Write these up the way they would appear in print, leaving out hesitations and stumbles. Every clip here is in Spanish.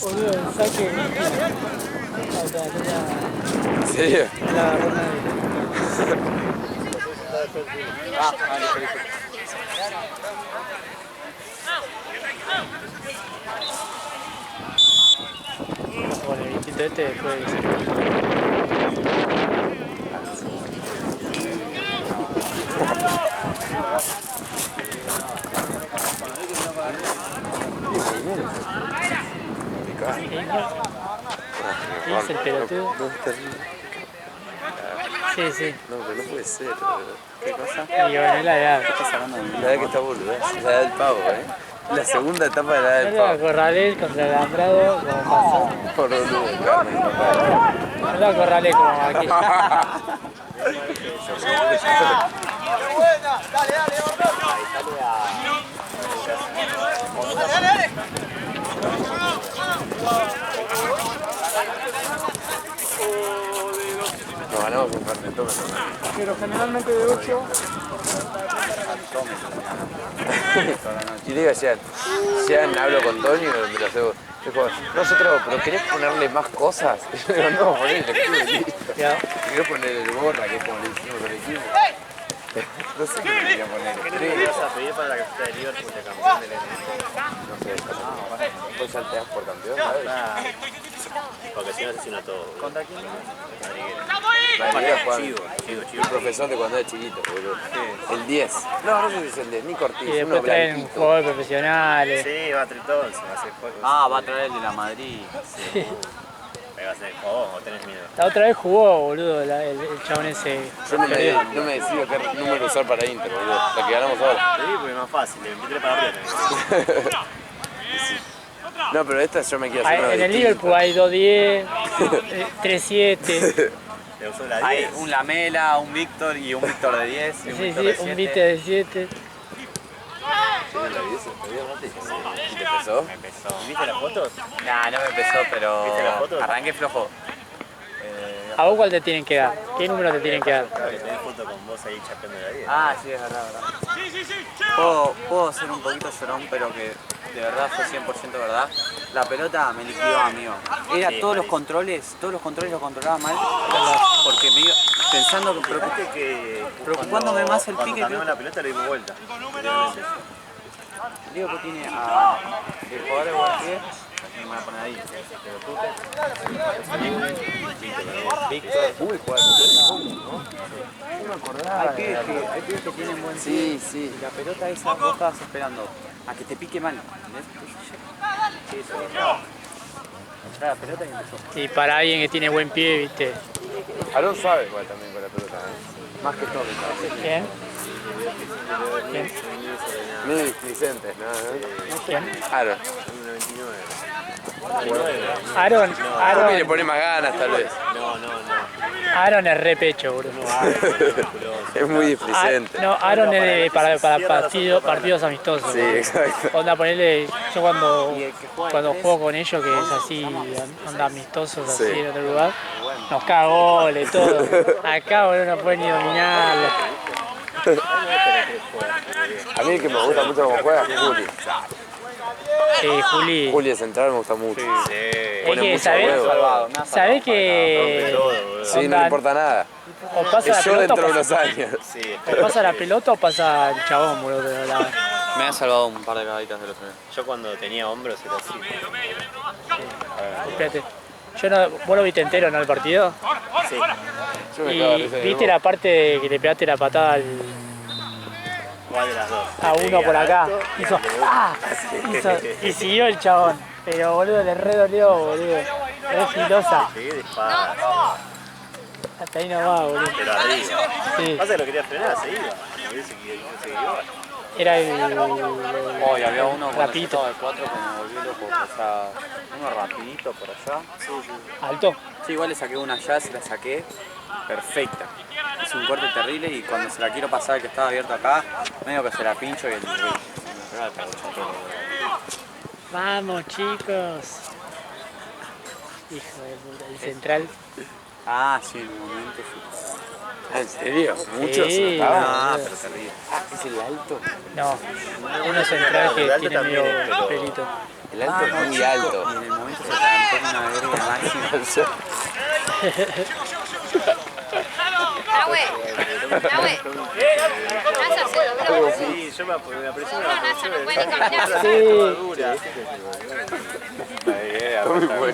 Boludo, el saque. ¿En serio? La agarró nadie. Bueno, el instinto este después. ¿Qué es el pelotudo? Sí, sí. No, pero no puede ser. ¿Qué cosa? Y bueno, es la edad. La verdad que está boluda. La edad del pavo, La segunda etapa de la edad No del lo pavo. acorralé contra el alambrado como pasó. Por boludo, Carmen. No lo acorralé como aquí. Nos ganamos un carnetómetro. Pero generalmente de 8. Y le digo a Jean, hablo con Tony, me lo hago. Dijo, nosotros, pero ¿querés ponerle más cosas? Y yo digo, no, poné el escudo y listo. Ya. Quiero poner el borra, que es como le hicimos al equipo. No sé qué le quería poner. ¿Qué le ibas a pedir para la camiseta de Liverpool de campeón del No sé, vos salteás por campeón, ¿sabes? Porque si no asesino todo. ¿Contra quién? Mi profesor de cuando era chiquito, boludo. El 10. No, no sé si es el 10, ni Cortés, Y uno después traen blanquito. jugadores profesionales. Sí, va a Tritón, se va a hacer juego. Ah, va a traer el de la Madrid. Sí. ¿Me vas a hacer juego o tenés miedo? La otra vez jugó, boludo, el chabón ese. Yo no me decido qué número usar para Inter, boludo. La que ganamos ahora. Sí, porque es más fácil, le 23 para arriba. No, pero esta yo me quiero hacer una En el distinta. Liverpool hay 2-10, 3-7. Le usó la Hay 10. un Lamela, un Víctor y un Víctor de 10 y un Sí, Víctor sí, de 7. un Vite de 7. ¿Y te empezó? Me empezó. ¿Viste las fotos? Nah, no me empezó, pero ¿Viste las fotos? arranqué flojo. ¿A vos cuál te tienen que dar? ¿Qué número te tienen que dar? Claro, que tenés foto con vos ahí chapeando la 10. Ah, sí, es verdad, Puedo ser un poquito llorón, pero que de verdad fue 100% verdad. La pelota me liquidó, amigo. Era Sí, todos los controles los controlaba mal, porque me iba pensando que preocupándome más el pique Cuando que cambiamos la pelota le dimos vuelta. Literalmente. digo que tiene a el jugador de Guardier, me voy a poner ahí, Víctor. Uy, Hay pibes que tienen buen pie. Sí. Y la pelota esa vos estabas esperando a que te pique mal, ¿entendés? Ya la pelota y empezó. Y para alguien que tiene buen pie, viste. Aaron sabe igual también con la pelota, Más que todo, ¿sabes? ¿Quién? ¿Quién? Ni displicentes, ¿no? ¿Quién? Aaron. Aaron, Tommy le pone más ganas, tal vez. Aaron es re pecho, boludo. Es muy displicente. No, Aaron es de, para partidos amistosos. Sí, exacto. Onda, ponerle, yo cuando juego con ellos, que es así, onda amistosos, así Sí. en otro lugar, nos caga goles, todo. Acá, boludo, no pueden ni dominarlo. A mí el que me gusta mucho cómo juega es Juli. Juli. Juli de central me gusta mucho. Es Pone que, mucho ¿sabés? huevo. ¿Sabés que Sí, no le onda, importa nada. o pasa la Es yo pelota dentro de o unos pasa, años. o pasa la pelota o pasa el chabón, boludo? Pero Me ha salvado un par de cagaditas de los años. Yo cuando tenía hombros era así. espérate. ¿Vos lo viste entero, no, el partido? Sí. Yo me cago de Y risa de viste vos. la parte de que le pegaste la patada ¿Cuál de las dos? a uno por acá. Hizo, ¡ah! Y siguió el chabón. Pero boludo, le re dolió, boludo. Re filosa. Pegué de espada. Hasta ahí nomás, boludo. Pero arriba. Sí, Pasa que lo quería frenar, se iba. Me hubiese seguido. era el Hoy había uno cuando yo rapidito. estaba de 4 que me volvió loco, o sea, uno rapidito por allá. Alto. Sí, igual le saqué una allá, se la saqué perfecta. Hice un corte terrible y cuando se la quiero pasar, el que estaba abierto acá, medio que se la pincho y el... Vamos, chicos. Hijo de puta, el central. Ah, sí, en un momento sí. ¿En serio? ¿Muchos Sí, se notaban? Ah, pero terrible. ¿Es el alto? No, uno central que El alto tiene también medio es, pero- pelito. El alto es muy alto. Y en el momento se calentó con una verga máxima. Sí, yo me aprecio una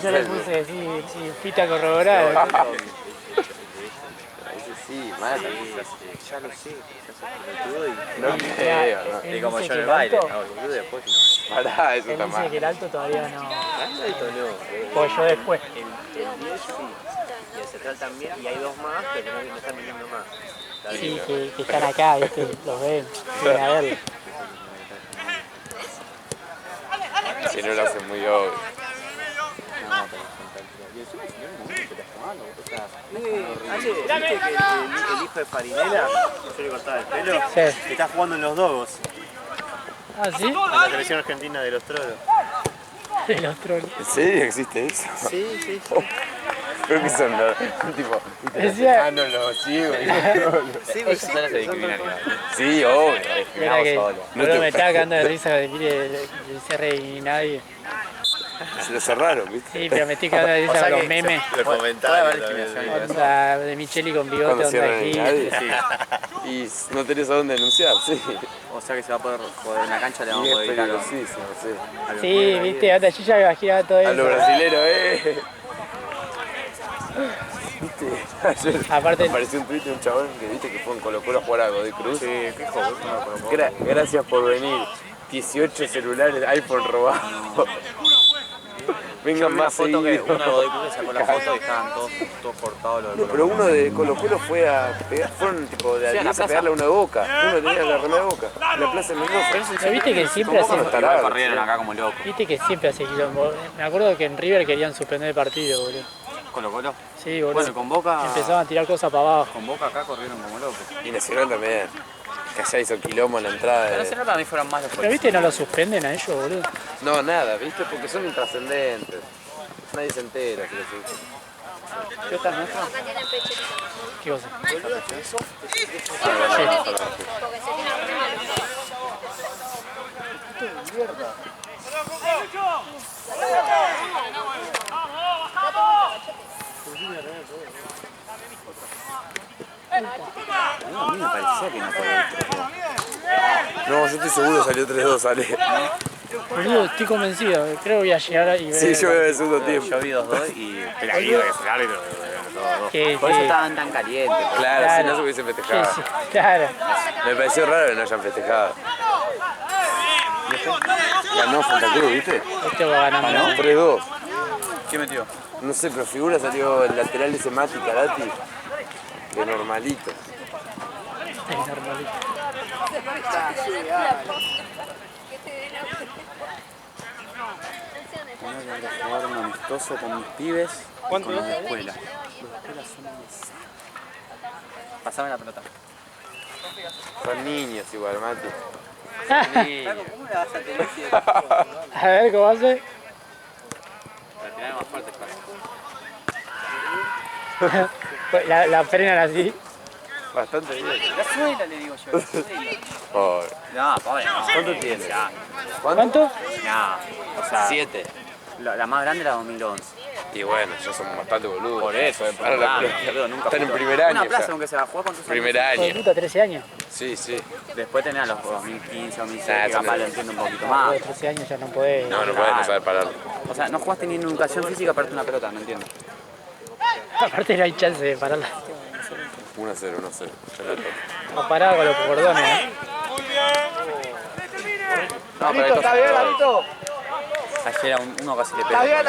Yo le puse sí, pita corroborada. Sí, mata. Ya lo sé, No creo, no. y como Dice yo que en el baile, alto- no, boludo, después. Pará, eso Él está dice mal. que el alto todavía no. Alto no. Pues yo después. El 10 sí. Y el central también. Y hay dos más, pero no están viniendo más. Está bien. Sí, que están acá, ¿viste? Los ven. Vienen a verlo. Si no lo hacen muy obvio. Ale, ¿viste que el hijo de Farinela, yo le cortaba el pelo, Sí. está jugando en los Dogos, ¿Ah, sí? en la selección argentina de los Trolos? De los trolls. ¿En serio existe eso? Sí, sí, sí. Creo que son los, tipo, Decía- los ciegos. Sí, Eso solo se discriminan. Sí, obvio. Era que solo. boludo, me estaba cagando de risa de que se reí ni nadie. Se lo cerraron, ¿viste? Sí, pero me estoy cagando de risa con los memes. Los comentarios. Onda de Micheli con bigote, Cuando onda cierran de el Gil. nadie. Y no tenés a dónde denunciar, sí. O sea que se va a poder joder en la cancha, le Y vamos a es poder ir a los... peligrosísimo, sí. a los Sí, jugadores. viste, onda yo ya me imaginaba todo A los eso. brasileros, ¿Viste? Ayer Aparte- apareció un tweet de un chabón que viste que fue en Colo Colo a jugar a Godoy Cruz. Sí, qué joder, no, pero Gracias por venir. 18 celulares iPhone robados. Vengan una más foto que seguido. uno de Godoy Cruz que sacó la foto y estaban todos cortados los de No, Colo pero Colo. uno de Colo Colo fue a pegar, fueron tipo de Sí, a la Alianza a plaza. pegarle a uno de Boca. Uno tenía la remera de Boca. En la plaza de Mendoza. Pero viste que siempre Con Boca no hace, está Igual nada, corrieron sí. acá como locos. viste que siempre hace quilombo. Me acuerdo que en River querían suspender el partido, boludo. Colo Colo. Sí, boludo. Bueno, con Boca... Empezaban a tirar cosas para abajo. Con Boca acá corrieron como locos. Y Nacional también. Que allá hizo quilombo en la entrada. Pero De... Nacional para mí fueron más los Pero viste, no lo suspenden a ellos, boludo. No, nada, ¿viste? Porque son intrascendentes. Nadie se entera. Si lo sucede. ¿Qué estás nuestra? ¿Qué cosa? A mí me parecía que no podía ir 3-2. No, yo estoy seguro salió 3-2, sale. Boludo, estoy convencido. Creo que voy a llegar y ver. Sí, yo veo el segundo tiempo. Yo vi 2-2 y... Pero ahí lo que es el árbitro. Que- Por eso que- estaban tan calientes. Claro, Claro. si no se hubiese Sí, festejado. sí, claro. Me pareció raro que no hayan festejado. Ganó Santa Cruz, ¿viste? Este va ganando. 3-2. ¿Qué metió? No sé, pero figura salió el lateral ese Mati Karati. De normalito. Es normalito. Bueno, yo voy a jugar un amistoso con mis pibes y con los de escuela. Los de escuela son unos... Pasame la pelota. Son niños igual, Mati. ¿Cómo la vas a tener si A ver cómo hace. la tirada más fuerte, La frenan así. Bastante bien. La suela, le digo yo. La suela. Pobre. No, pobre, no. ¿Cuánto tiene? Ya, ¿Cuánto? no. O sea, 7. la más grande era 2011. Y bueno, ya son bastante boludos. Por eso, Ahora la nunca están en jugó. primer año. Una plaza, ya. aunque se la jugó con tus Primer Hijo de año. puta, 13 años. Sí, sí. Después tenía los 2015, 2016, Nah, que eso capaz no- lo entiendo un poquito Hijo más. de 13 años ya no puede. No, no puedes, no sabes pararlo. O sea, no jugaste ni en educación física para una pelota, no entiendo. Aparte no hay chance de pararla. 1-0, 1-0. Ya la toco. A parar con los cordones, ¿no? No, pero esto fue- Ayer a uno casi le pegó. ¿Eh? Ayer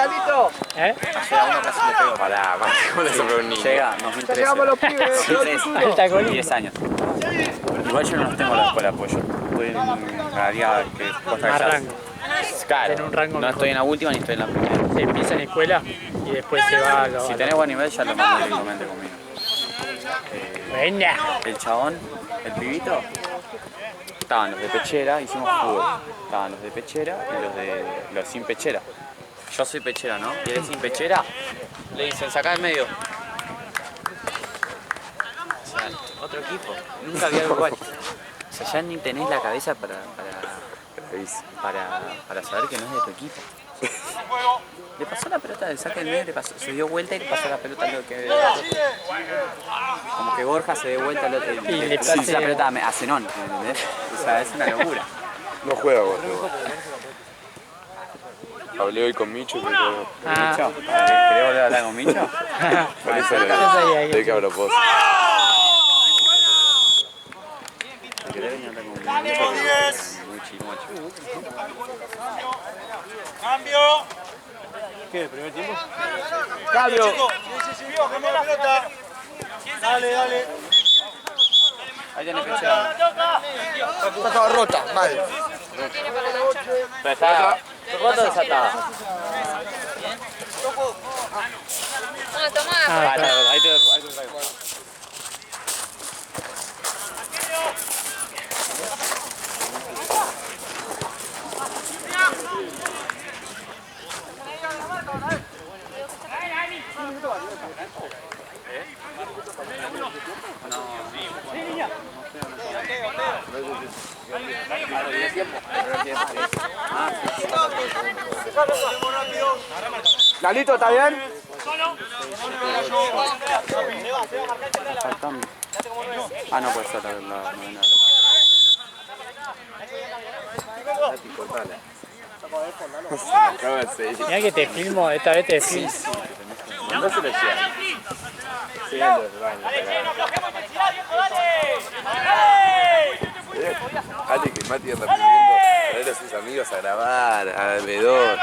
a uno casi le pegó. Pará, Mati, ¿cómo le sobró un niño? Llega 2013. Alta colina. 10 años. Igual yo no los tengo en la escuela, pues yo estoy en cada día que Costa Más Rica. rango. Claro, En un rango no mejor. estoy en la última ni estoy en la primera. Se empieza en escuela y después se va a lo... Si tenés buen nivel ya lo mando directamente conmigo. Venga. El chabón, el pibito, estaban los de pechera, hicimos fútbol. Estaban los de pechera y los sin pechera. Yo soy pechera, ¿no? Y él es sin pechera, le dicen, sacá del medio. O sea, otro equipo. Nunca había algo igual. O sea, ya ni tenés la cabeza para saber que no es de tu equipo. Le pasó la pelota del saque del medio, se dio vuelta y le pasó la pelota al otro. Como que Borja se dio vuelta al otro y le pasó la pelota a Zenón, ¿entendés? O sea, es una locura. No juega vos, hablé hoy con Micho, pero... ¿Micho? ¿Querés volver a hablar con Micho? Por eso le que hablo vos. ¿Querés venir a hablar con Micho? Muy chimocho. Cambio. ¿Qué? ¿Primer tiempo? Cambio. Sí, cambia la pelota. Dale. Ahí tiene Pechera. Está toda rota, mal. Pero está rota o desatada. Tomá. Ahí te traigo. Lalito, ¿está bien? Ah, no puede ser la novena. Mirá que te filmo, esta vez te filmo. No se le llega. Dale, que Mati anda pidiendo traer a sus amigos a grabar, a bebedor.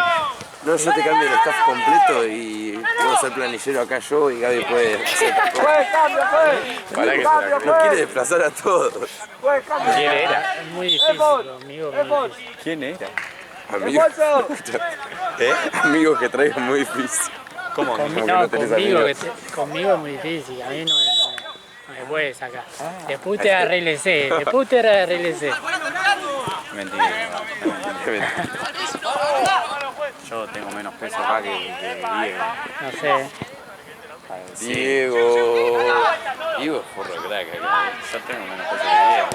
No, yo te cambio el staff completo y puedo ser planillero acá yo y Gaby puede hacer para que nos quiere desplazar a todos. ¿Quién era? Es muy difícil, conmigo. Muy difícil. ¿Quién era? Amigos, amigos que traigan muy difícil. ¿Cómo? No, conmigo es muy difícil. A mí no me puede sacar. Después te arréglese. Mentira. Yo tengo menos peso acá que Diego. No sé. Diego es forro crack acá. Yo tengo menos peso que Diego.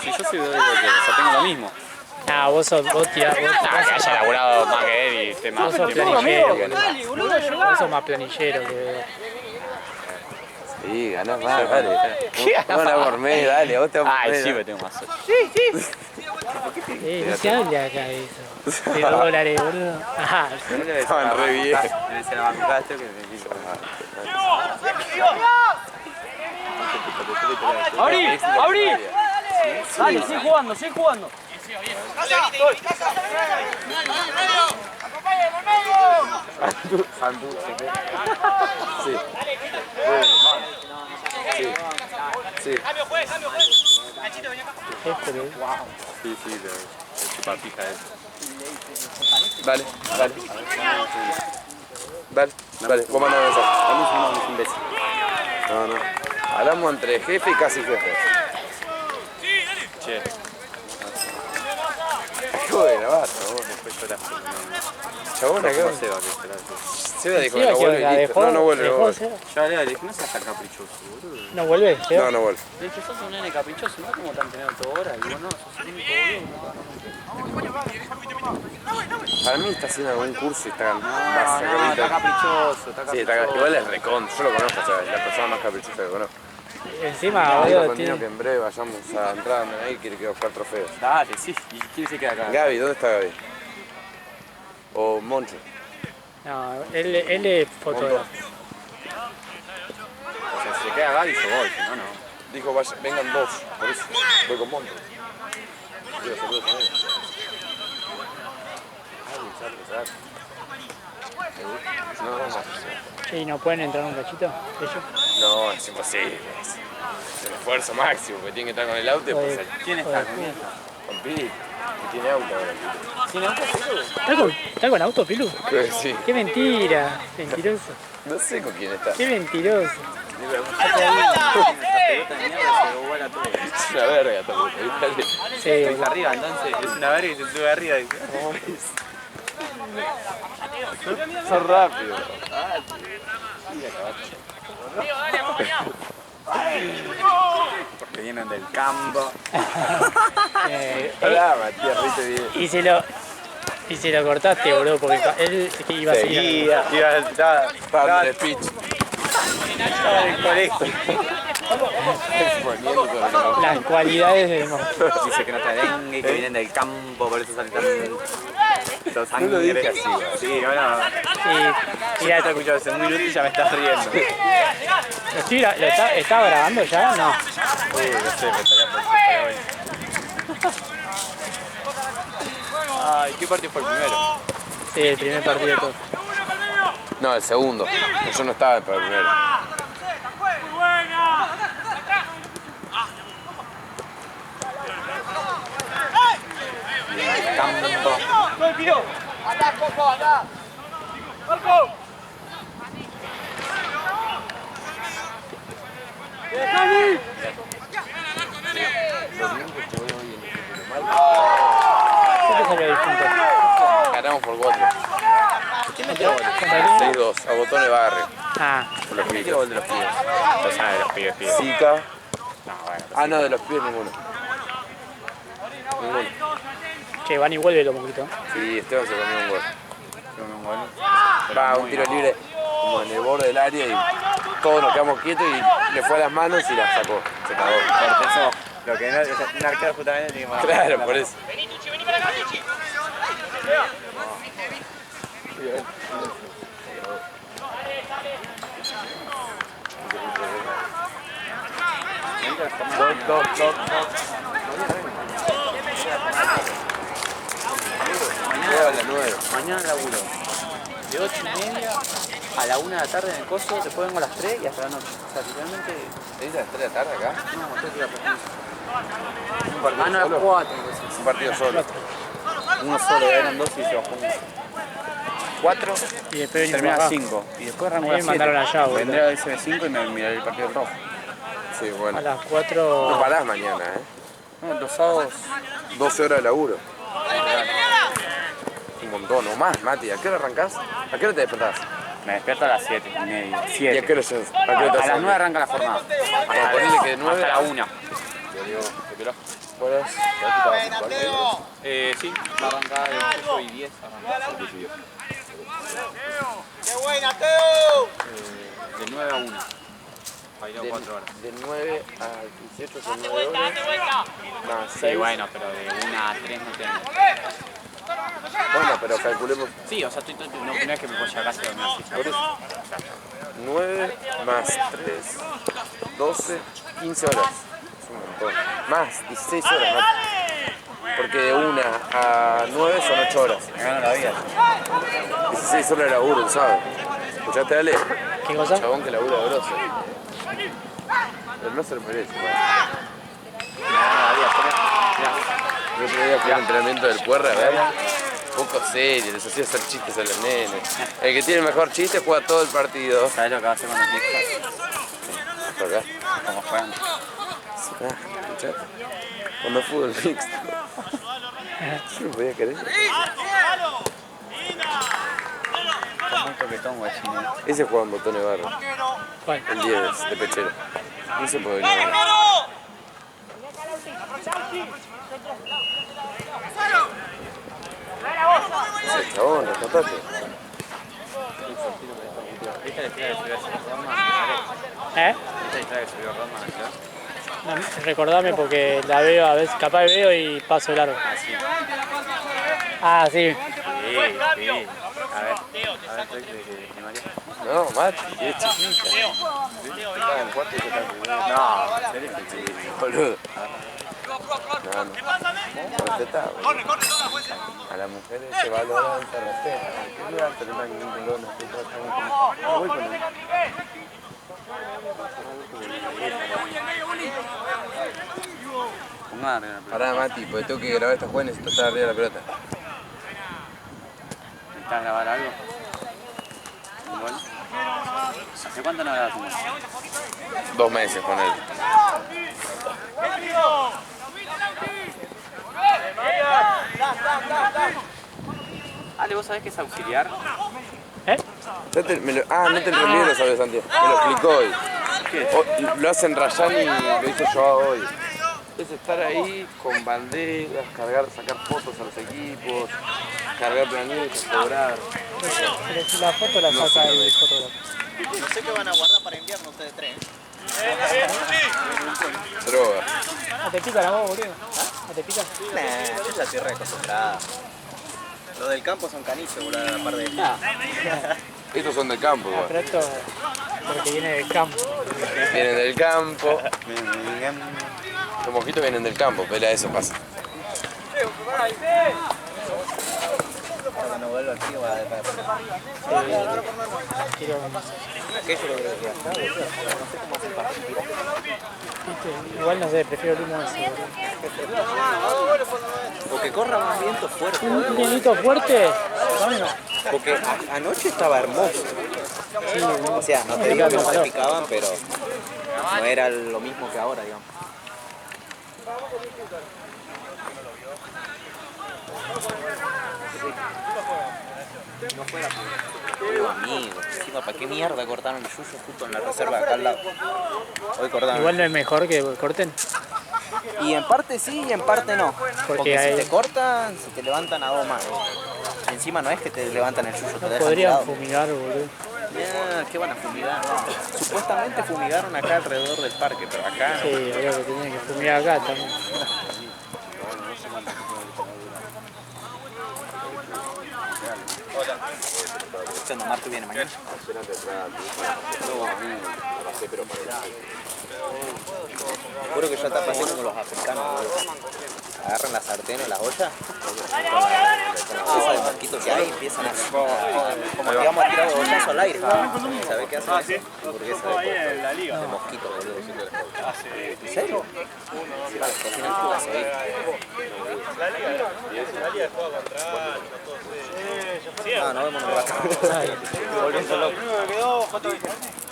Si yo soy de tengo lo mismo. Ah, vos tirás. Que haya laburado más que él y esté más Vos sos tiempo. planillero. Vos sos más planillero que... Sí, ganás más, dale. No la gourmet, dale, vos te vas a Ay, sí, me tengo más. no se habla acá de eso. De dólares, boludo. Ajá. Estaban re bien. Debe ser la bancada esto que me quiso. ¡Abrí! Dale, sigue jugando. Sí. Sí. Sí, de chupapija eso. Dale. Vos mandame un mensaje. A mí se me imbécil. No. Hablamos entre jefe y casi jefe. Che. Acabo de grabar, Después lloras. Chabona, ¿qué No se va, Seba dijo que Seba no que vuelve la y listo. dejó, No vuelve. dejó Seba. Yo le dije, no seas tan caprichoso, boludo. ¿No vuelve? Seba? No vuelve. Le dije, sos un nene caprichoso, ¿no? Como te han tenido toda hora. Y vos no, sos el único boludo. Para mí está haciendo algún curso y está más Está caprichoso, Sí, igual es recon. Yo lo conozco, o sea, es la persona más caprichosa que conozco. Encima, Digo boludo, con Dino que tiene... en breve vayamos a entrar a ahí, quiere que buscar trofeos. Dale, sí. ¿Y quién se queda acá? Gaby, ¿dónde está Gaby? O Moncho. No, él es fotógrafo. O sea, si se queda Gaby, yo voy, si no, no. Dijo, vengan dos, por eso voy con Moncho. Quiero saludos a él. ¿Y no pueden entrar un cachito? ¿Ellos? No, es imposible. Es el esfuerzo máximo, porque tiene que estar con el auto y después salir. ¿Quién está? ¿Con quién está? Con Pili, que tiene auto ahora. ¿Tiene auto seguro? ¿Está con auto, Pilu? Creo que sí. ¡Qué mentira! Mentiroso. No sé con quién está. ¡Qué mentiroso! Es una verga tampoco. Sí, Está arriba, entonces es una verga y se sube arriba. Y... Son rápidos. Porque vienen del campo. Hola, Matías, rite bien. Y se lo cortaste, boludo, porque él que iba a seguir. Estaba dando el speech. Estaba en el colegio. Exponiendo sobre los- Las cualidades del monstruo. Dice que no te dengue, que vienen del campo, por eso salen tan... No lo dije así, güey. Sí, bueno. Y Ya te he escuchado hace un minuto y ya me estás riendo. ¿estaba grabando ya? No. No sé, me estaría por hoy. Ay, ¿qué partido fue el primero? Sí, el primer partido de todo. No, el segundo. Yo no estaba para el primero. Campo. ¿Qué te salió distinto? Ganamos por 4. ¿Quién metió? 6-2, a botones barrio. Ah, Por los ¿Qué pibes. gol de los pibes? O sea, de los pibes. Zika. No, bueno. Ah, no, de los pibes ninguno. Ninguno. che, van y vuelve lo poquito. Sí, Esteban se comió un gol. Un gol. Va, un tiro libre como en el borde del área y todos nos quedamos quietos y le fue a las manos y la sacó. Se cagó. Por eso, lo que no es un arquero justamente tiene que más. Claro, por eso. Mañana a las 9. Mañana laburo. De 8:30 a la 1 de la tarde en el coso, después vengo a las 3 y hasta la noche. O sea, literalmente. ¿Es a las 3 de la tarde acá? No, tengo que ir a Platense. ¿Un partido Ah, no, a las solo? 4. Un partido solo. Uno solo, eran 2 y se bajó uno. 4, Y después venimos termina a acá. las 5. Y después arranco a Ahí las me 7. mandaron allá, boludo. Vendré a SB5 y me miraré el partido rojo. Sí, bueno. A las No 4. parás mañana, No, los sábados. 12 horas de laburo. Un montón, o más, Mati. ¿A qué hora arrancás? ¿A qué hora te despertás? Me despierto a las 7:30. ¿Y a 7. qué hora llegas? ¿A qué hora te A vas las 9 arranca la jornada. Bueno, ponele que de 9 hasta la 1. horas. Sí, va a arrancar de 8 y 10. ¡Qué buena, Teo! De 9 a 1. Ahí De, 4 horas. de 9 a 18 son 9 horas. Más Sí, 6. bueno, pero de 1 a 3 no tengo. Bueno, pero calculemos Sí, o sea, no es que me puedo llegar a casa y dormir así. por eso. 9 más 3, 12, 15 horas. Es un montón. Más 16 horas, Mati. Porque de 1 a 9 son 8 horas. Me gano la vida. 16 horas de laburo, ¿sabes? ¿Escuchaste, Ale? ¿Qué cosa? Chabón que labura grosso. Pero no se lo merece. Me gano la vida. El otro día fui al entrenamiento del Puerra, ¿verdad? Poco serio, les hacía hacer chistes a los nenes. El que tiene el mejor chiste juega todo el partido. ¿Sabes lo que va a hacer con los mixtas? Hasta acá. Como juegan. Ah, ¿escuchaste? Cuando fútbol mixto. Yo no podía creer. Está muy toquetón, guachín. Ese juega en botones barro. ¿Cuál? El 10 de pechero. No se puede venir. Ese chabón, rescatate. ¿Viste la historia que subió Rodman? ¿Eh? ¿Viste la historia que subió Rodman ayer? No, recordame porque la veo a veces, capaz veo y paso de largo. Ah, sí. Sí, sí. A ver, estoy de María. No, Mati, es chiquita. Estaba en cuarto y yo estaba en primero. No, en serio. Boludo. No, no. Respetá, boludo. A las mujeres se valoran, se respetan. ¿Qué lugar terminan en un colón? No voy con él. Pongan arriba la pelota. Pará, Mati, porque tengo que grabar esta jugada y necesito estar arriba de la pelota. ¿Necesitas grabar algo? ¿Un gol? ¿Hace cuánto no grabas un gol? 2 meses con él. Ale, ¿vos sabés que es auxiliar? ¿Eh? No te entendí los audios, Santiago. Me lo explicó hoy. Lo hacen Rayán y lo hizo yo hoy. Es estar ahí con banderas, sacar fotos a los equipos, cargar planillas, cobrar. Pero si la foto la saca el fotógrafo. No sé qué van a guardar para invierno ustedes tres. Droga. ¿No te pican a vos, boludo? ¿No te pican? Nah, yo ya estoy re acostumbrado. Los del campo son caniches, boludo, a la par de... Estos son del campo, igual. Pero esto porque viene del campo. Vienen del campo. Los mosquitos vienen del campo, pero eso pasa. Cuando vuelva aquí va a dejar. Quiero, Aquello lo que decía acá, boludo. No sé cómo hacen para respirar. viste, igual no sé, prefiero el humo ese. Porque corra más viento fuerte. Un vienito fuerte. Porque anoche estaba hermoso. Sí, O sea, no te digo que no se picaban, pero no era lo mismo que ahora, digamos. No fuera amigo, encima, ¿para qué mierda cortaron el yuyo justo en la reserva de acá al lado? Hoy cortaron. igual no es mejor que corten. Y en parte sí y en parte no. Porque hay- si te cortan, se te levantan a 2 manos. Y encima no es que te levantan el yuyo, te No dejan podrían tirado. fumigar, boludo. ¿Qué van a fumigar? Supuestamente fumigaron acá alrededor del parque, pero acá... Sí, obvio que tenían que fumigar acá también. Cuando Martu viene mañana. Seguro que ya está pasando como los africanos, boludo. Agarran la sartén o la olla, con la salsa de mosquito que hay, empiezan a como que vamos a tirar bollazo al aire. ¿Sabés qué hacen eso? Hamburguesa de mosquito, boludo. ¿En serio? Sí, vale, cocinan crudas ahí. No, nos vemos en un rato. Estoy volviendo loco.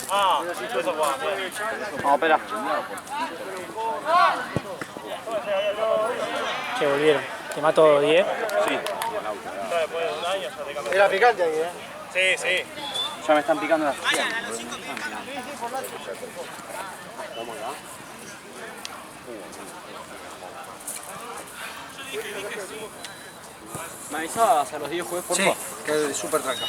Vamos a esperar. Que volvieron. Te mato 10. Era picante ahí, ¿eh? Ya me están picando las piernas. ¿Me avisabas a los 10 jueves, por favor? que es súper tranca.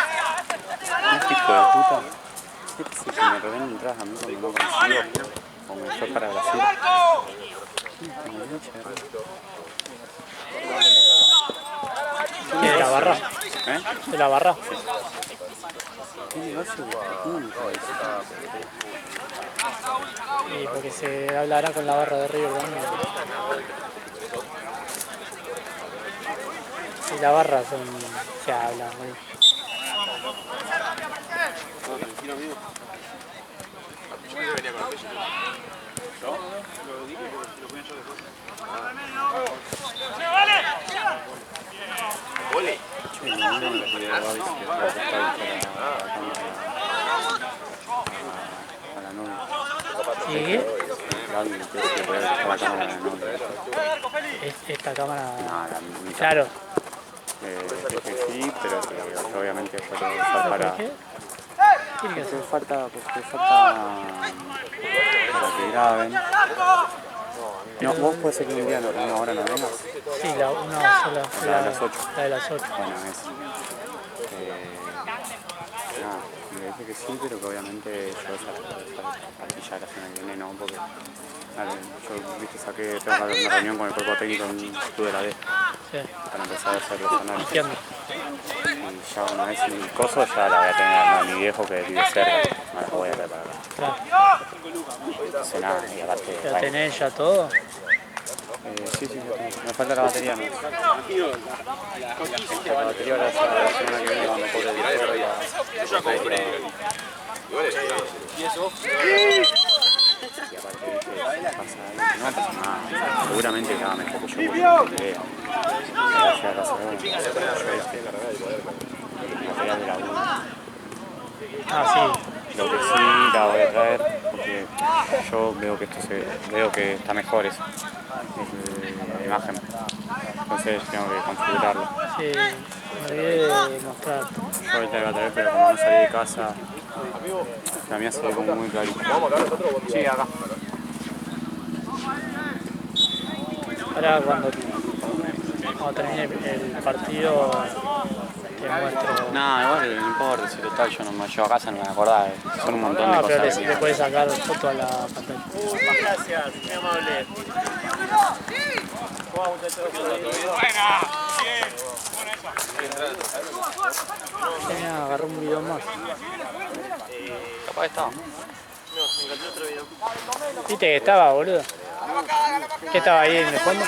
Este hijo de puta. Este es el que me revende entradas a mí cuando no consigo. O me fue para Brasil. De la barra. ¿Eh? De la barra. ¿Qué negocio de punta? Y porque se hablará con la barra de River también. Y la barra son. Se habla, boludo. Che, no, no, le pidió a Gaby que va a buscar a la novia. ¿Y qué? Gaby le pidió que pueda buscar la cámara de la novia. Esta cámara. No, la mi Claro. es que sí, pero que obviamente eso lo voy a usar para... ¿Qué? Tiene que Porque hacer. falta para que graben. No, vos puede ser que un día una hora no vengas. Sí, una sola. La de las 8. La de las 8. Bueno, eso. Nada, me dije que sí, pero que obviamente yo aquí ya la semana que viene no, porque dale, yo viste tengo que haber una reunión con el cuerpo técnico en el club de la D Sí. para empezar a hacer los análisis. Entiendo. Y ya una vez el coso ya la voy a tener a mi viejo que vive cerca, no la voy a preparar. Claro. Entonces nada, y aparte, ¿Pero bueno, tenés ya todo? Sí, me falta la batería, ¿no? La batería ahora es la semana que viene cuando cobre el dinero y y aparte, pasa, no antes nada, seguramente cada mejor que yo porque vea. Material de la U. Ah, sí. Lo que sí la voy a traer porque yo veo que está mejor eso, la imagen. Entonces tengo que configurarlo. Sí, me olvidé de mostrar. Yo ahorita la voy a traer, pero como no salí de casa, la mía se ve como muy clarita. Sí, acá. Ahora cuando termine el partido te muestro. No, igual no importa, si total yo no me llevo a casa, no me voy a acordar. Son un montón de No, pero cosas. le puedes sacar foto a la pantalla. Gracias, muy amable. Agarró un video más. Capaz estaba. No, me encantó otro video. ¿Viste que estaba, boludo? ¿Qué estaba ahí en el fondo?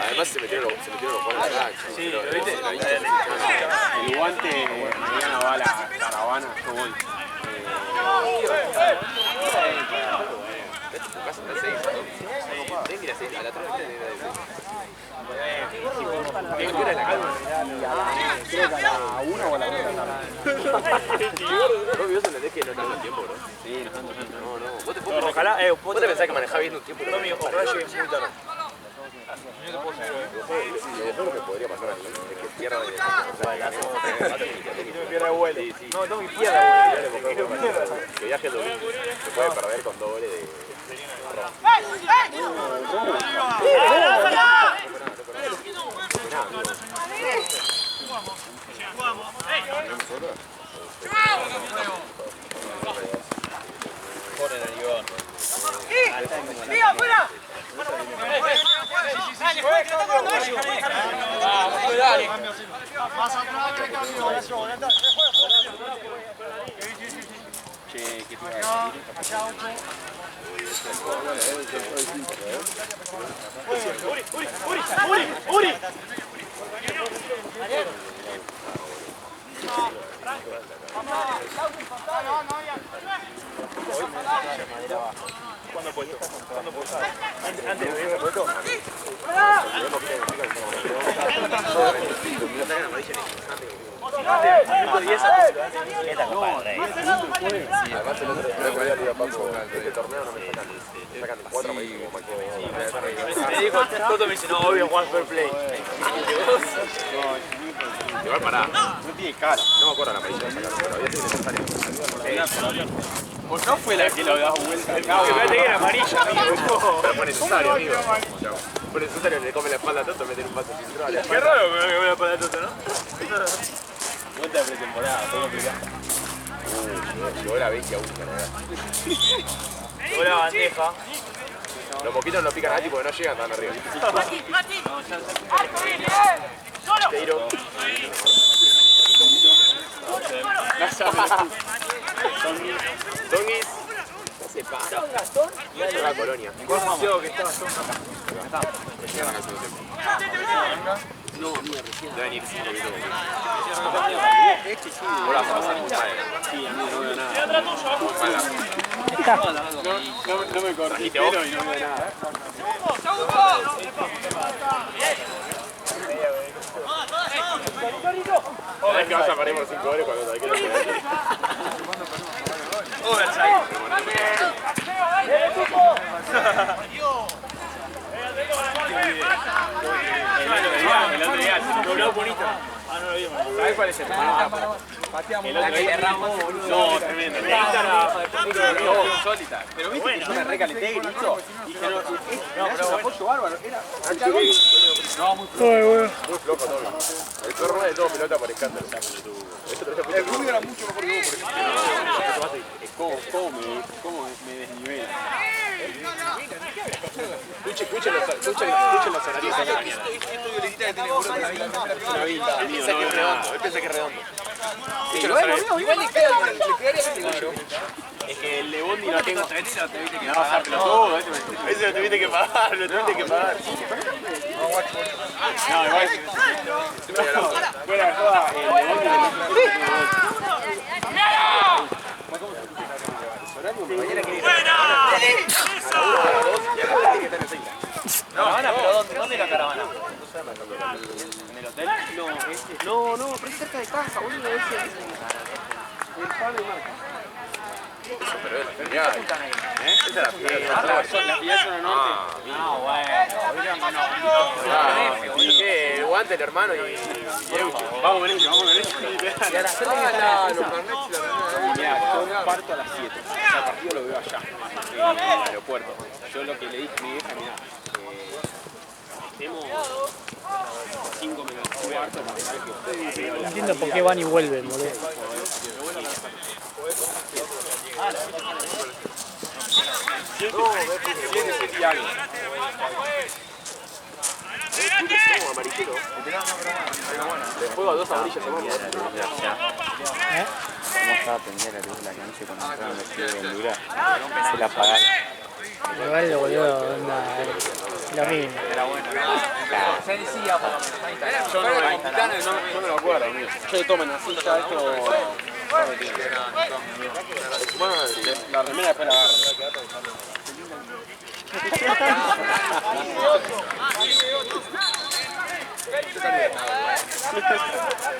Además se metieron los jugadores en la cancha. Sí, ¿lo viste? El guante, mañana va a la caravana, yo voy. Creo que a la 1 o a la 2 de la tarde. ¿Vos vivís en el que no tenemos tiempo, bro? Sí, no. Ojalá, vos te pensás que manejás bien un tiempo, pero Ojalá llegues muy tarde. lo mejor que podría pasar es que pierda de No me pierda vuelo. No, no me pierda vuelo. que viaje el domingo. Se puede perder con doble de... ¿Cuándo puesto? Antes de irme puesto. Además el otro día le iba a Paco, el torneo no me sacan 4 amarillos como Me dijo, Toto me dice, no, obvio, Juan Fair Play. Igual pará, No tiene cara. no me acuerdo la amarilla de sacar, pero había sido necesario. Pues no fue la que lo daba vuelta. Que me que era amarilla. Pero fue necesario, amigo. Fue necesario, le come la espalda a Toto, meter un paso filtrado. Qué raro que me voy a parar Toto, ¿no? Vuelta de pretemporada, todo picado. Llegó la bestia única, ¿no? Llegó la bandeja. Los moquitos no pican a nadie porque no llegan tan arriba. Teiro. Tonguis. Se pasa. Y a la colonia. Diego que estaba Gastón. No, mira, recién. Deben ir 5 minutos. Este sí. Hola, se pasa muy mal. Sí, a mí no veo nada. Está. No me corrí, pero y no veo nada. Es que vas a parir por 5 goles cuando te quedas aquí. Overside. El otro día se dobló bonito. Ah, no lo vimos. ¿Sabes cuál es el? El otro día erramos, boludo. No, tremendo. Insólita. Pero viste que yo me recalenté, grito. Y dije, no, pero un apoyo bárbaro. Era acá gol. No, muy Muy flojo todo. El perro no de todo pelota por escándalo. El rubio era mucho mejor que vos, por ejemplo. ¿Cómo me desnivela? Escuchen los horarios de la mañana. Esto violetita que tiene una vista. Él piensa que es redondo. Igual le quedaría. Es que el de Bondi no tengo. Ese lo tuviste que pagar. Ese lo tuviste que pagar, No, igual. Fuera de joda, el de Bondi ¿Caravana? ¿Pero dónde es la caravana? ¿En el hotel? No, pero es cerca de casa, boludo. El Pablo y Marca. Eso, pero es genial. Esa es la fiesta. La fiesta zona norte. El guante, el hermano y Vamos con eso. Y a las 3 Mirá, yo parto a las 7. El partido lo veo allá, en el aeropuerto. Yo lo que le dije a mi vieja, mirá, estemos 5 menos cuarto para que No entiendo por qué van y vuelven, boludo. Tiene ese diálogo. le juego a 2 amarillas a ¿Cómo estaba prendida la luz de la cancha cuando entraron vestidos de Honduras? Se la apagaron. Igual, boludo, onda, lo mismo. Yo no me lo acuerdo, amigo. Yo le tomen así, ya esto... La remera después la agarro.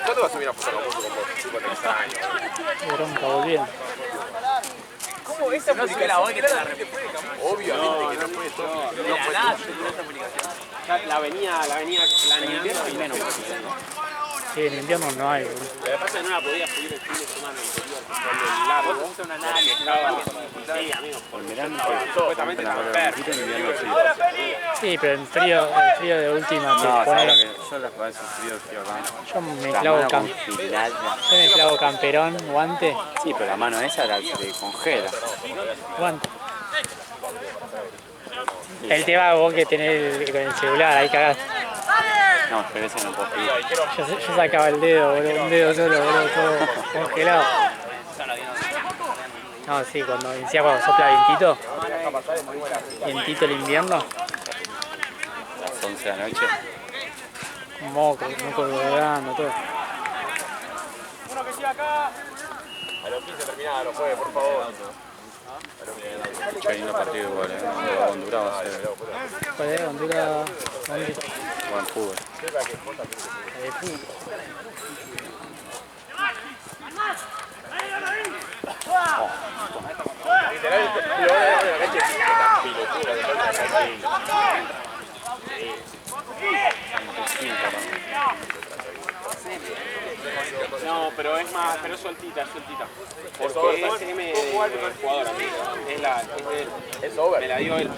¿Cuándo vas a subir a foto con vos? Tipo, te extraño. Qué bronca, volvieron. ¿Cómo esa publicación hoy que te la Obviamente que no fue todo. de la nada se tiró esa publicación? Ya la avenida planeando y menos. Sí, en invierno no hay, boludo. Lo que pasa es que no la podía subir el fin de semana anterior, con el largo. ¿Vos una nada que estaba? Sí, amigo. Por verano, Supuestamente la romper. en invierno sí. Sí, pero el frío de última te No, pone... yo las veces frío acá. Yo me La clavo, mano congelada. yo me clavo camperón, guante, Sí, pero la mano esa se le congela. guante. El tema vos que tenés con el celular, ahí cagaste. No, pero ese no puedo pedir. Yo sacaba el dedo, boludo, un dedo solo, boludo, todo congelado. No, sí, cuando sopla vientito el invierno, Las 11 de la noche. moco colgando, todo. A los 15 terminada, los jueves, por favor. Qué lindo partido igual, Honduras va a ser ¿Cuál es? Honduras, ¿dónde? buen fútbol. Literalmente, lo van a ver en la cancha y esta pilotura de No, pero es más, pero es sueltita. Porque es M de jugador, amigo. Es de él. Es over. Me la dio él.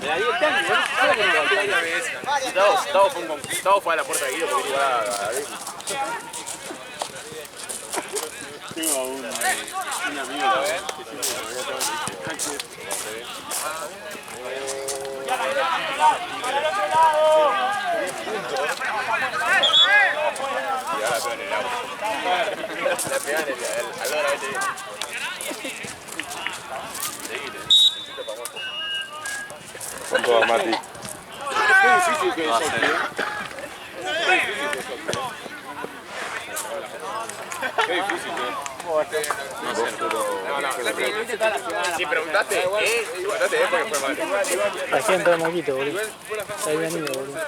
Me la dio el técnico, no sé que me lo dio. Gustavo fue a la puerta de Guido porque iba a ver. Tengo un amigo, que siempre me había Y ahora pego en el agua. La pegan al lado de la vete bien. Seguile, necesito para abajo. ¿Cuánto va, Mati? Qué difícil que es eso, tío. Qué difícil que es. Si preguntaste, preguntaste porque fue mal. Parecían todo moquito, boludo. Ahí venido, boludo.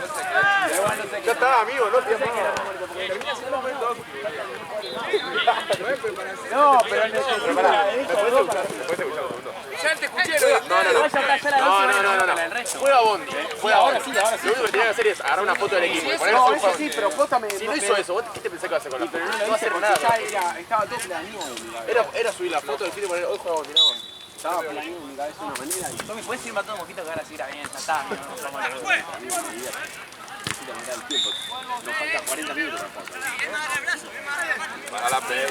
Ya está, amigo, no te No, pero después te escuchamos. Ya te escuché, Juega Bondi, juega ahora sí. Lo único que tenía que hacer es agarrar una foto del equipo. No, eso sí, pero póstame. Si no hizo eso, ¿vos qué te pensás que va a hacer con la foto? Pero no No lo va a hice hacer porque nada. ya estaba todo planeado. Era subir la foto del equipo y poner hoy juega Bondi, nada más. Estaba planeado en mi cabeza de una manera y Tommy, ¿puedes irme a todo mojito que ahora sí era bien? Ya está, no vamos a necesito mirar el tiempo. Nos faltan 40 minutos para pasar. Para la play.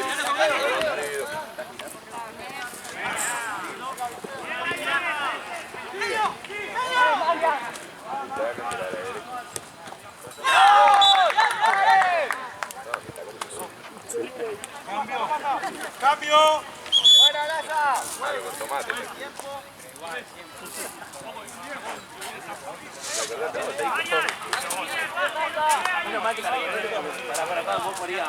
¡Cambio! Algo con tomate. Menos mal que la para, vos por ir a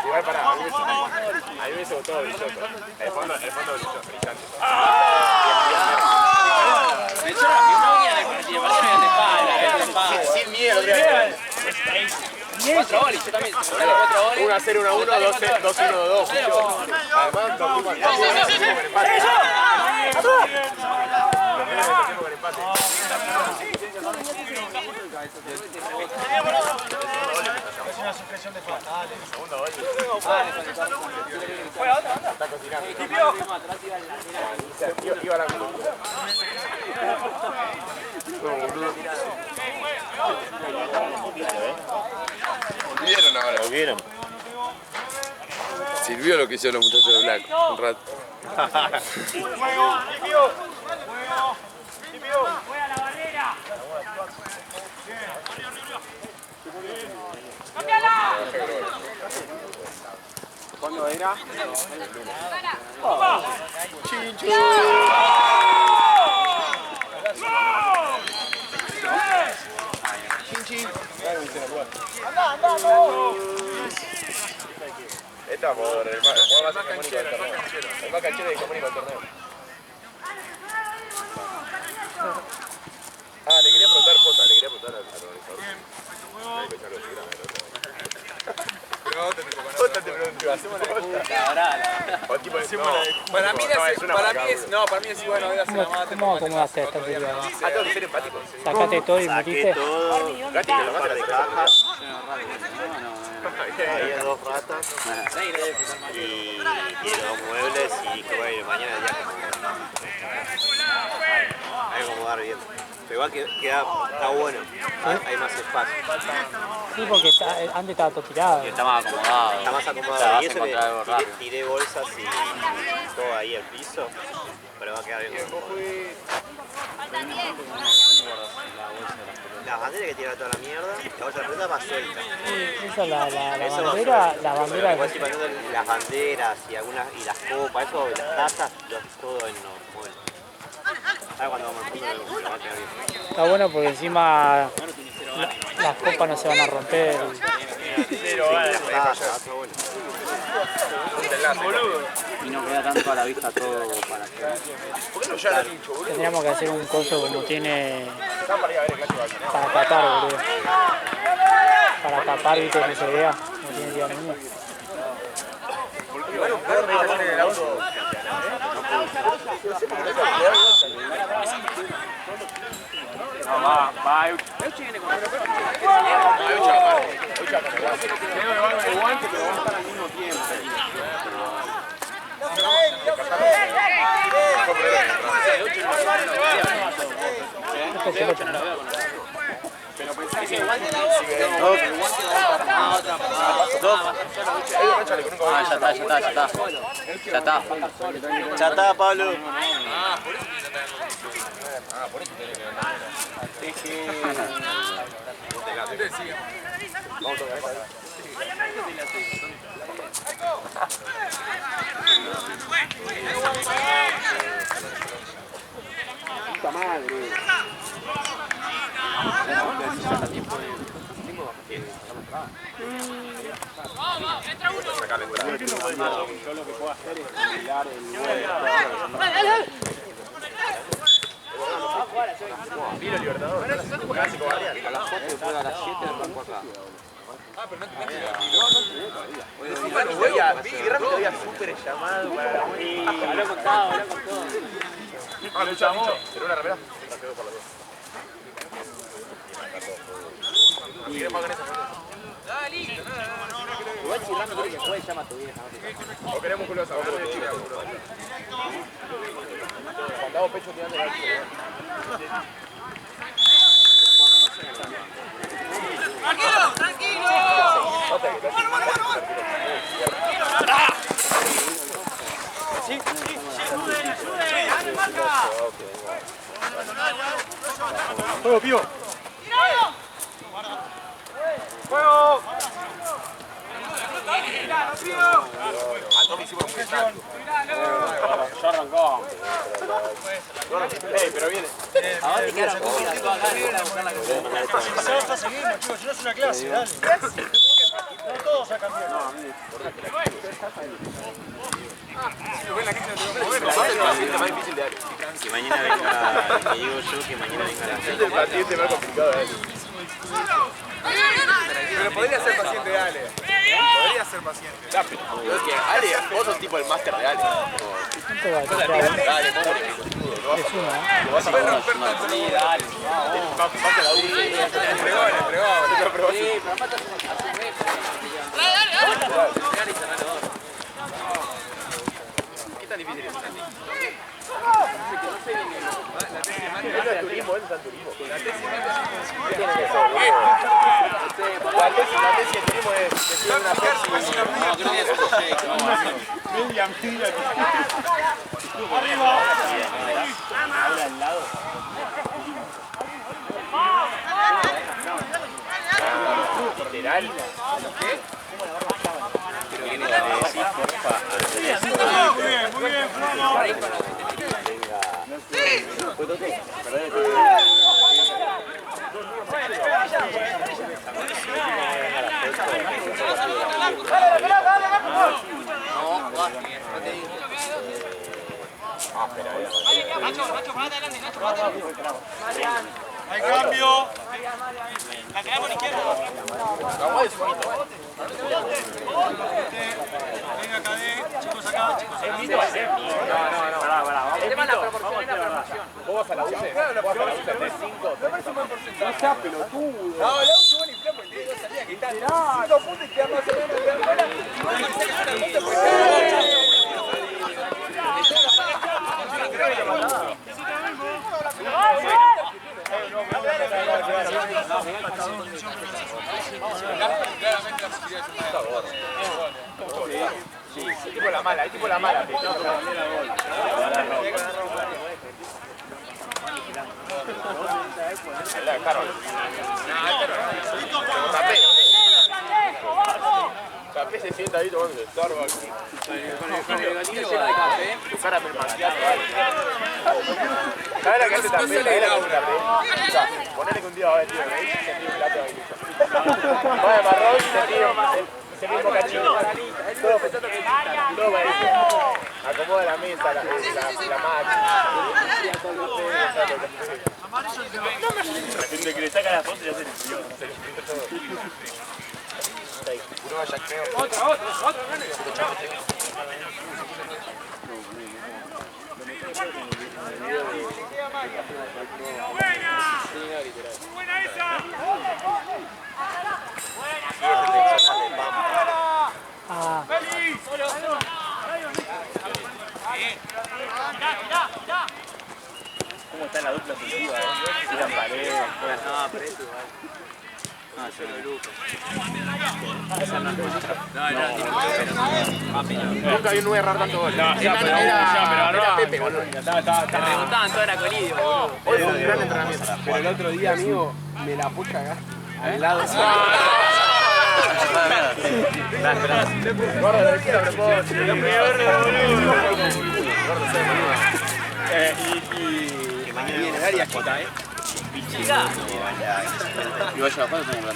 Igual para, a mí me hubiese gustado brilloso. El fondo brilloso, brillante. De hecho, no venía de corregir, parece que de espalda, Sin miedo, 4 goles, yo también. 4 goles. 1-0, 1-1, 2-1, 2-2. Además, nos fuimos con empate. Es una suspensión de falta. Segundo gol. Está cocinando. Iba a la cultura. No, boludo. Volvieron ahora. Volvieron. Sirvió lo que hicieron los muchachos de Black. Un rato. Juego, limpio. Juego, limpio. ¡Juega la barrera! ¡Cámbiala! ¿cuándo era? Chincho. Esta por el más canchero del torneo. El más canchero del comunismo del torneo. Le quería preguntar cosas, le quería preguntar al organizador. Jota te pregunto, hacemos la Para mí es igual, no ¿Cómo acomodaste esta serie? tengo que ser empático. Sacaste todo y metiste. Gati, que lo más de caja. Había 2 ratas y tiene 2 muebles y que bueno, mañana ya hay que acomodar bien. Pero igual que está bueno, hay más espacio. Sí, porque antes estaba todo tirado. Está más acomodado. Está más acomodado. Vas a Y eso que encontrar algo rápido. tiré bolsas y todo ahí al piso, pero va a quedar bien. La bandera que tira toda la mierda, la bolsa de pelota va suelta. Esa la Eso va bandera, suelto. la Pero bandera. después, si poniendo las banderas y las copas, eso, y las tazas, todo en los muebles. Ahora cuando vamos al fondo va a quedar bien. Está bueno porque encima las copas no se van a romper. Las tazas, está bueno. Y no queda tanto a la vista todo para hacer. ¿Por qué no ya la hincho, boludo? Tendríamos que hacer un coso como tiene para tapar, boludo. Para tapar, viste, que no se vea. No tiene día ninguno. Igual un perro me iba a poner en el auto. Euchi viene con El guante, pero vamos a estar al mismo tiempo. Esto se lo echa, ¿no? Pero pensé que el guante Ya está, Pablo. puta madre. Yo lo que puedo hacer es mirar el Vino Libertador. Clásico barrial. A las 4 después a las 7 del banco acá. Bueno, voy a... Vi rápido, había súper llamado para la vuelta. Habló con todo. Ah, luchamos. ¿Pero una remera? Igual si Ramos quiere que juegue, llama a tu vieja. O queremos culo de cuando hago pecho tirando la chica. ¡Tranquilo! ¡Juego, Pío! ¡Juego! A Tommy hicimos un presión. Ya arrancó. Pero viene. Ahora te quedaron cómidas todas acá, vienen a buscar la cosa. Si se va, seguimos, chicos, si no es una clase, dale. No todos a cambiar. Más difícil de dar. Que mañana venga, que digo yo, que mañana venga la Este es el paciente más complicado de Ale. Pero podría ser paciente de Ale. Podría ser paciente. Pero es que Ale, vos sos tipo el máster de Ale. ¿Cuánto va a tirar? Dale, vos morís pelotudo. Es una, ¿eh? Lo vas a romper tanto. Sí, dale. Pasa la U. Entregó. ¿Qué tan difícil es? La turismo, él está en turismo. La tesis y el turismo es decir una Pepsi. No, creo que es un shake. Media milla. Arriba. Ahora al lado. Literal. Pero viene a decir, porfa, Muy bien, vamos. Hay cambio. La quedamos a la izquierda. Venga, Cadé. Chicos acá, chicos acá. El tema es la proporción, es la proporción. ¿Vos vas a la UCE? ¿Vos vas a la UCE? 3-5. Me parece un buen porcentaje. No seas pelotudo. No, la UCE bueno y flaco. El día salía que está 5 puntos y queda más o menos. El tipo la mala, el tipo la mala. Café se sienta ahí tomando el Starbucks. Con el gatito de café. Tu cara me maquillaje, vale. ¿Sabes la que hace también? ¿Sabes la que hace también? Ponele que un día va a vestir de beige y se tira un plato de vainilla. Va de marrón y se tira ese mismo cachito. Todo parecido. Acomoda la mesa, la máquina. De que le saca la foto y ya se le siguió. Uno vaya, creo. Otro, buena esa. Ah, ¡Feliz! ¿Cómo está la dupla ofensiva? Tiran paredes. no, pero eso igual. No, yo no Lucas. Esa no es nuestra. No, Nunca vi un 9 errar tanto gol. Era Pepe, boludo. Te preguntaban todo era colidio, boludo. Hoy fue un gran entrenamiento. Pero el otro día, amigo, me la puse acá, al lado. Gordo, lo dije a propósito. Lo peor de Gordo, que mañana Viene el área chica, Chica. y vaya a bajar, tengo que